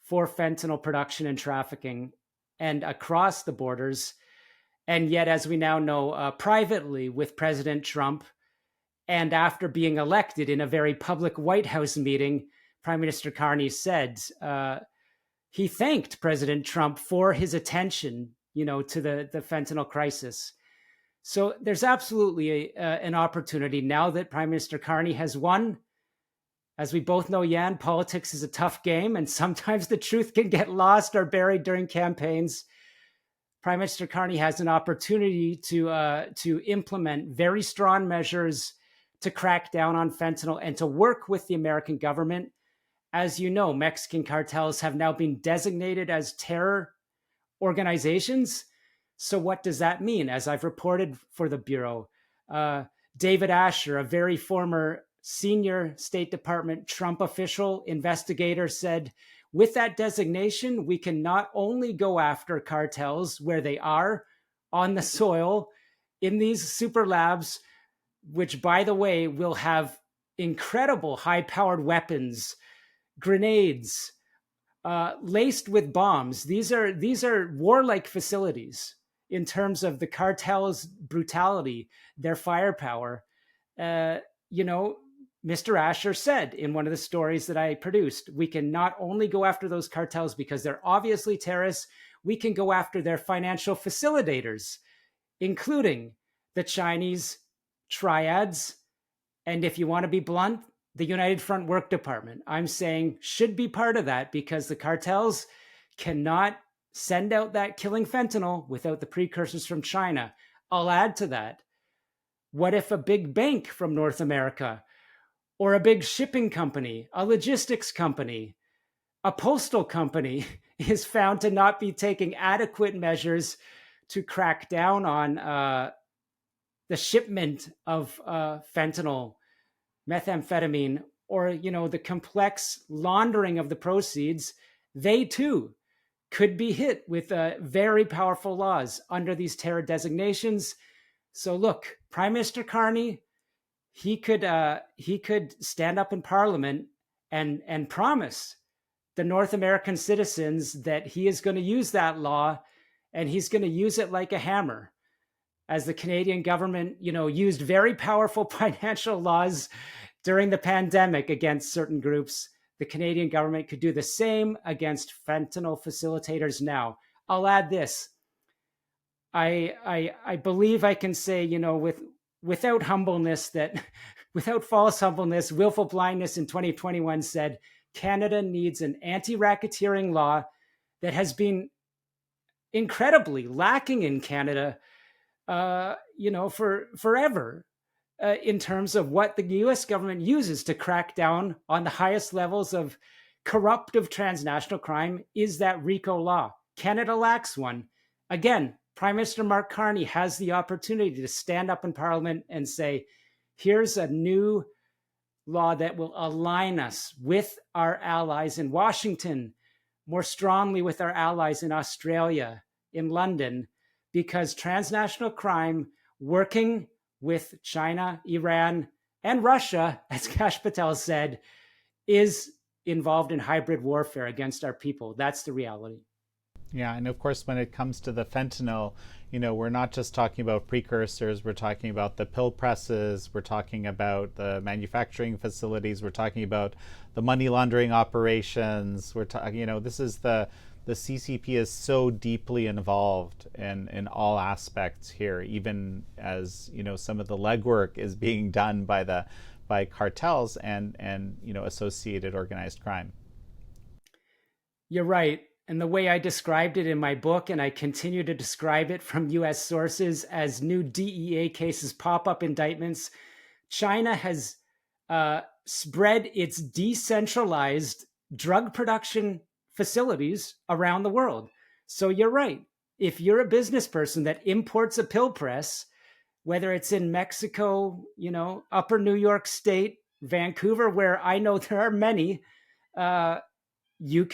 for fentanyl production and trafficking and across the borders. And yet, as we now know, privately with President Trump, and after being elected in a very public White House meeting, Prime Minister Carney said he thanked President Trump for his attention, to the fentanyl crisis. So there's absolutely an opportunity now that Prime Minister Carney has won. As we both know, Jan, politics is a tough game, and sometimes the truth can get lost or buried during campaigns. Prime Minister Carney has an opportunity to implement very strong measures to crack down on fentanyl and to work with the American government. As you know, Mexican cartels have now been designated as terror organizations. So what does that mean? As I've reported for the Bureau, David Asher, a very former senior State Department Trump official investigator, said, with that designation, we can not only go after cartels where they are on the soil in these super labs, which, by the way, will have incredible high-powered weapons, grenades, laced with bombs. These are warlike facilities in terms of the cartel's brutality, their firepower. Mr. Asher said in one of the stories that I produced, we can not only go after those cartels because they're obviously terrorists, we can go after their financial facilitators, including the Chinese Triads, and if you want to be blunt, the United Front Work Department, I'm saying, should be part of that, because the cartels cannot send out that killing fentanyl without the precursors from China. I'll add to that. What if a big bank from North America, or a big shipping company, a logistics company, a postal company is found to not be taking adequate measures to crack down on the shipment of fentanyl, methamphetamine, or the complex laundering of the proceeds? They too could be hit with very powerful laws under these terror designations. So look, Prime Minister Carney, he could stand up in Parliament and promise the North American citizens that he is going to use that law, and he's going to use it like a hammer. As the Canadian government, used very powerful financial laws during the pandemic against certain groups, the Canadian government could do the same against fentanyl facilitators now. I'll add this. I believe I can say, without humbleness, that without false humbleness, Willful Blindness in 2021 said Canada needs an anti-racketeering law that has been incredibly lacking in Canada, for forever, in terms of what the U.S. government uses to crack down on the highest levels of corruptive transnational crime is that RICO law. Canada lacks one. Again, Prime Minister Mark Carney has the opportunity to stand up in Parliament and say, here's a new law that will align us with our allies in Washington, more strongly with our allies in Australia, in London, because transnational crime, working with China, Iran, and Russia, as Kash Patel said, is involved in hybrid warfare against our people. That's the reality. Yeah, and of course, when it comes to the fentanyl, we're not just talking about precursors. We're talking about the pill presses. We're talking about the manufacturing facilities. We're talking about the money laundering operations. We're talking, this is the CCP is so deeply involved in all aspects here, even as some of the legwork is being done by cartels and associated organized crime. You're right. And the way I described it in my book, and I continue to describe it from US sources as new DEA cases pop up indictments, China has spread its decentralized drug production facilities around the world. So you're right. If you're a business person that imports a pill press, whether it's in Mexico, upper New York State, Vancouver, where I know there are many, you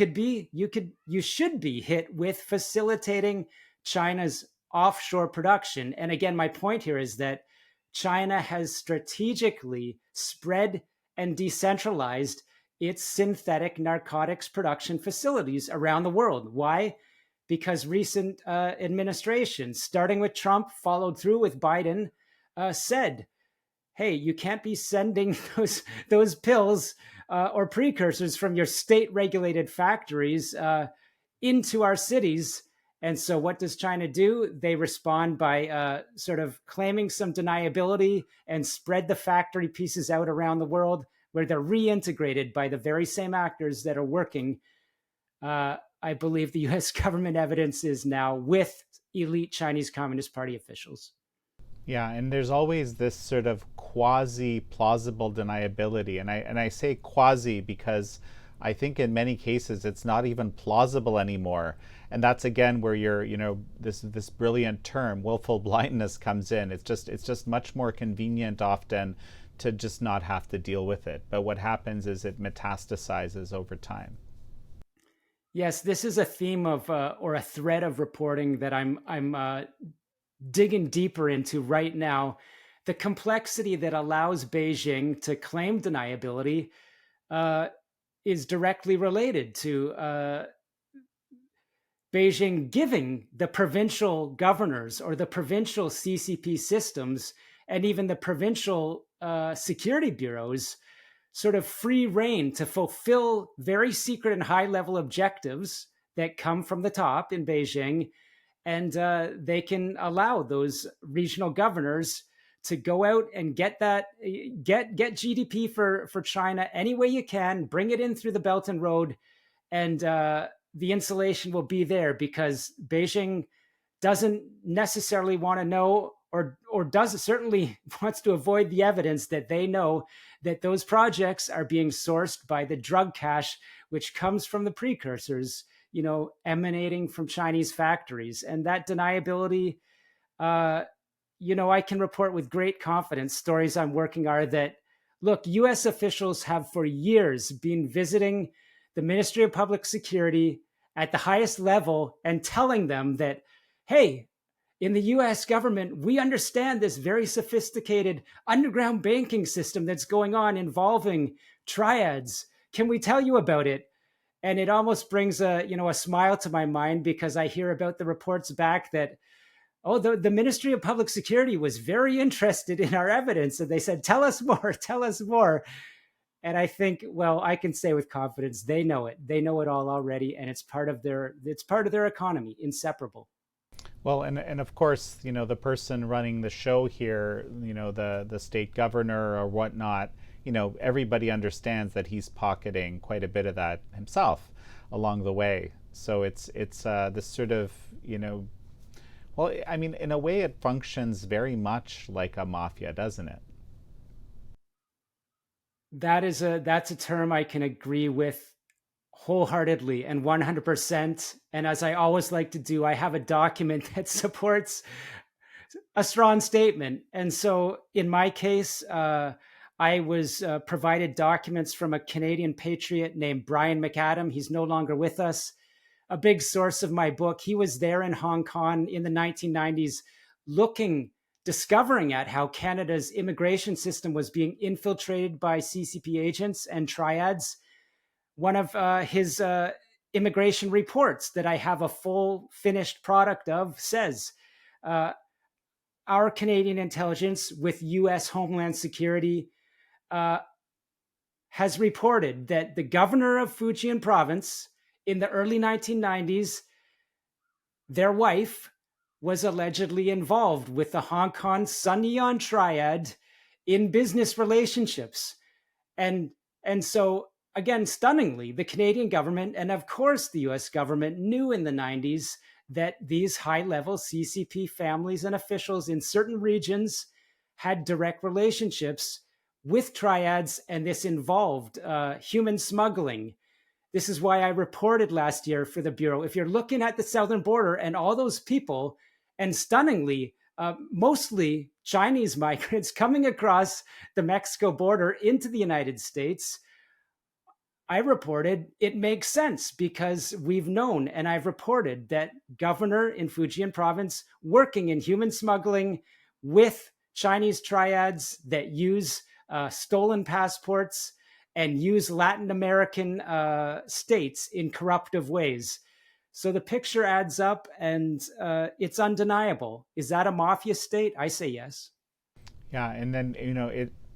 should be hit with facilitating China's offshore production. And again, my point here is that China has strategically spread and decentralized its synthetic narcotics production facilities around the world. Why? Because recent administrations, starting with Trump, followed through with Biden, said, hey, you can't be sending those pills or precursors from your state-regulated factories into our cities. And so what does China do? They respond by sort of claiming some deniability and spread the factory pieces out around the world, where they're reintegrated by the very same actors that are working. I believe the US government evidence is now with elite Chinese Communist Party officials. Yeah, and there's always this sort of quasi-plausible deniability. And I say quasi because I think in many cases it's not even plausible anymore. And that's again where this brilliant term, willful blindness, comes in. It's just much more convenient often to just not have to deal with it. But what happens is it metastasizes over time. Yes, this is a theme of or a thread of reporting that I'm digging deeper into right now. The complexity that allows Beijing to claim deniability is directly related to Beijing giving the provincial governors or the provincial CCP systems and even the provincial security bureaus sort of free rein to fulfill very secret and high-level objectives that come from the top in Beijing. And they can allow those regional governors to go out and get GDP for China any way you can, bring it in through the Belt and Road, and the insulation will be there because Beijing doesn't necessarily want to know or doesn't certainly wants to avoid the evidence that they know that those projects are being sourced by the drug cash, which comes from the precursors, emanating from Chinese factories. And that deniability, I can report with great confidence, stories I'm working are that, look, US officials have for years been visiting the Ministry of Public Security at the highest level and telling them that, hey, in the US government, we understand this very sophisticated underground banking system that's going on involving Triads. Can we tell you about it? And it almost brings a smile to my mind, because I hear about the reports back that, oh, the Ministry of Public Security was very interested in our evidence, and they said, tell us more, tell us more. And I think, well, I can say with confidence, they know it. They know it all already, and it's part of their economy, inseparable. Well, and of course, the person running the show here, the state governor or whatnot, everybody understands that he's pocketing quite a bit of that himself along the way. So it's this sort of, well, I mean, in a way, it functions very much like a mafia, doesn't it? That's a term I can agree with wholeheartedly and 100%. And as I always like to do, I have a document that supports a strong statement. And so in my case, I was provided documents from a Canadian patriot named Brian McAdam. He's no longer with us. A big source of my book. He was there in Hong Kong in the 1990s, discovering at how Canada's immigration system was being infiltrated by CCP agents and triads. One of his immigration reports that I have a full finished product of says, uh, our Canadian intelligence with US Homeland Security uh, has reported that the governor of Fujian province in the early 1990s, their wife was allegedly involved with the Hong Kong Sun Neon Triad in business relationships. And, and so, again, stunningly, the Canadian government and, of course, the US government knew in the 90s that these high-level CCP families and officials in certain regions had direct relationships with triads, and this involved human smuggling. This is why I reported last year for the Bureau. If you're looking at the southern border and all those people, and stunningly, mostly Chinese migrants coming across the Mexico border into the United States, I reported it makes sense because we've known, and I've reported that governor in Fujian province working in human smuggling with Chinese triads that use stolen passports and use Latin American states in corruptive ways. So the picture adds up, and it's undeniable. Is that a mafia state? I say yes. Yeah, and then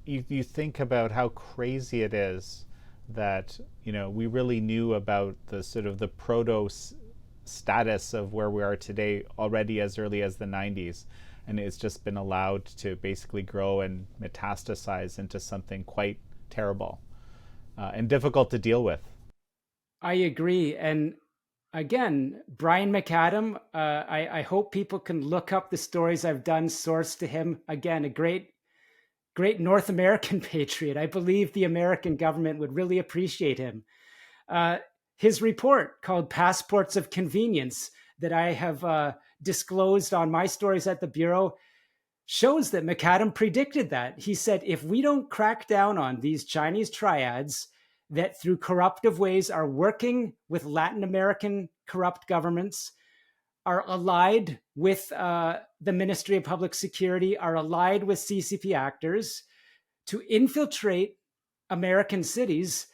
you think about how crazy it is that we really knew about the sort of the proto status of where we are today already as early as the 90s, and it's just been allowed to basically grow and metastasize into something quite terrible and difficult to deal with. I agree. And again, Brian McAdam, I hope people can look up the stories I've done sourced to him. Again, a great North American patriot. I believe the American government would really appreciate him. Uh, his report called Passports of Convenience that I have disclosed on my stories at the Bureau shows that McAdam predicted that. He said, if we don't crack down on these Chinese triads that through corruptive ways are working with Latin American corrupt governments, are allied with the Ministry of Public Security, are allied with CCP actors to infiltrate American cities.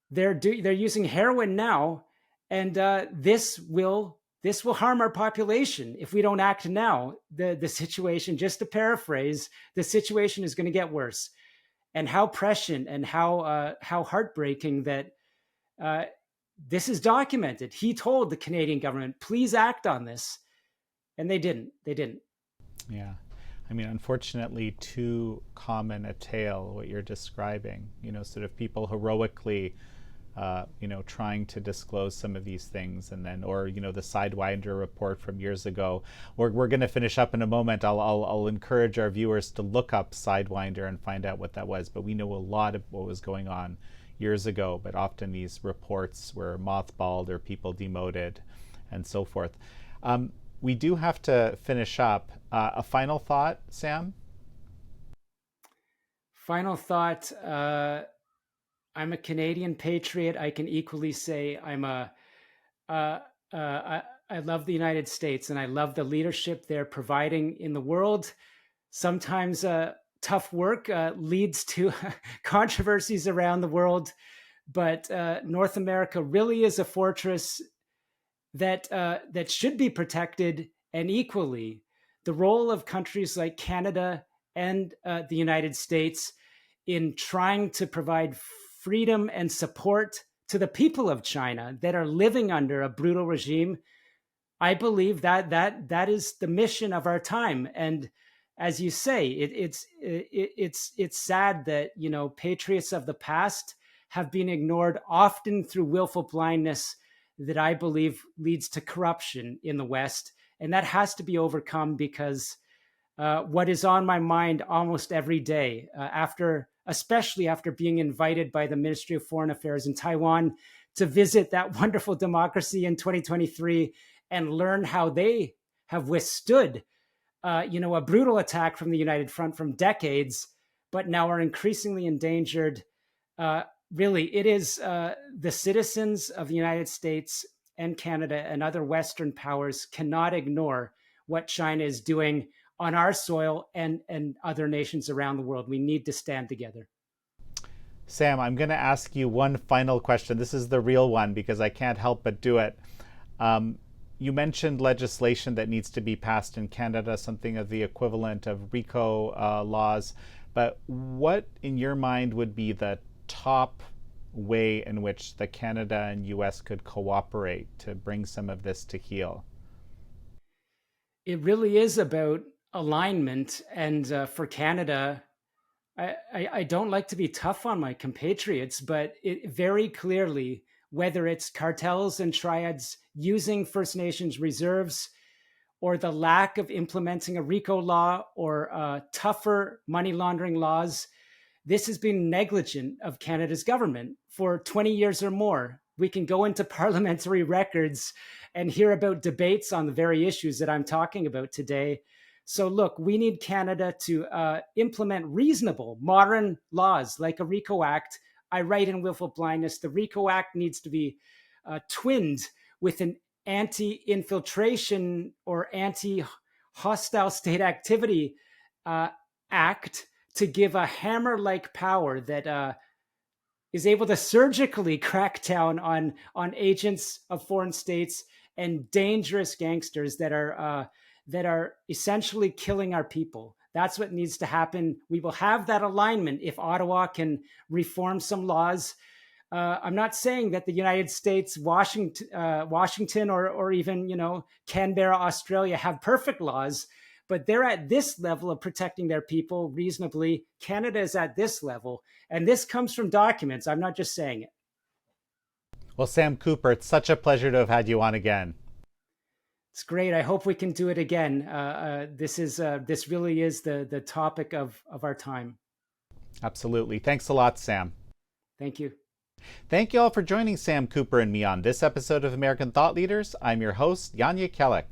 They're using heroin now, and this will harm our population if we don't act now. The situation, just to paraphrase, the situation is going to get worse. And how prescient and how heartbreaking that this is documented. He told the Canadian government, please act on this. And they didn't. They didn't. Yeah. I mean, unfortunately, too common a tale, what you're describing, sort of people heroically, trying to disclose some of these things. And then, or, the Sidewinder report from years ago. We're going to finish up in a moment. I'll encourage our viewers to look up Sidewinder and find out what that was. But we know a lot of what was going on years ago, but often these reports were mothballed or people demoted and so forth. We do have to finish up. A final thought, Sam? Final thought. I'm a Canadian patriot. I can equally say I love the United States, and I love the leadership they're providing in the world. Sometimes tough work leads to controversies around the world, but North America really is a fortress that should be protected, and equally the role of countries like Canada and the United States in trying to provide freedom and support to the people of China that are living under a brutal regime. I believe that is the mission of our time. And as you say, it's sad that patriots of the past have been ignored, often through willful blindness that I believe leads to corruption in the West, and that has to be overcome. Because what is on my mind almost every day, especially after being invited by the Ministry of Foreign Affairs in Taiwan to visit that wonderful democracy in 2023 and learn how they have withstood, a brutal attack from the United Front from decades, but now are increasingly endangered. Really, it is the citizens of the United States and Canada and other Western powers cannot ignore what China is doing on our soil and other nations around the world. We need to stand together. Sam, I'm going to ask you one final question. This is the real one because I can't help but do it. You mentioned legislation that needs to be passed in Canada, something of the equivalent of RICO laws. But what, in your mind, would be the top way in which the Canada and US could cooperate to bring some of this to heel? It really is about alignment. And for Canada, I don't like to be tough on my compatriots, but it very clearly, whether it's cartels and triads using First Nations reserves, or the lack of implementing a RICO law or tougher money laundering laws, this has been negligent of Canada's government for 20 years or more. We can go into parliamentary records and hear about debates on the very issues that I'm talking about today. So look, we need Canada to implement reasonable, modern laws like a RICO Act. I write in Willful Blindness, the RICO Act needs to be twinned with an anti-infiltration or anti-hostile state activity act to give a hammer-like power that is able to surgically crack down on agents of foreign states and dangerous gangsters that are essentially killing our people. That's what needs to happen. We will have that alignment if Ottawa can reform some laws. I'm not saying that the United States, Washington, or even Canberra, Australia have perfect laws, but they're at this level of protecting their people reasonably. Canada is at this level, and this comes from documents. I'm not just saying it. Well, Sam Cooper, it's such a pleasure to have had you on again. It's great. I hope we can do it again. This really is the topic of our time. Absolutely. Thanks a lot, Sam. Thank you. Thank you all for joining Sam Cooper and me on this episode of American Thought Leaders. I'm your host, Jan Jekielek.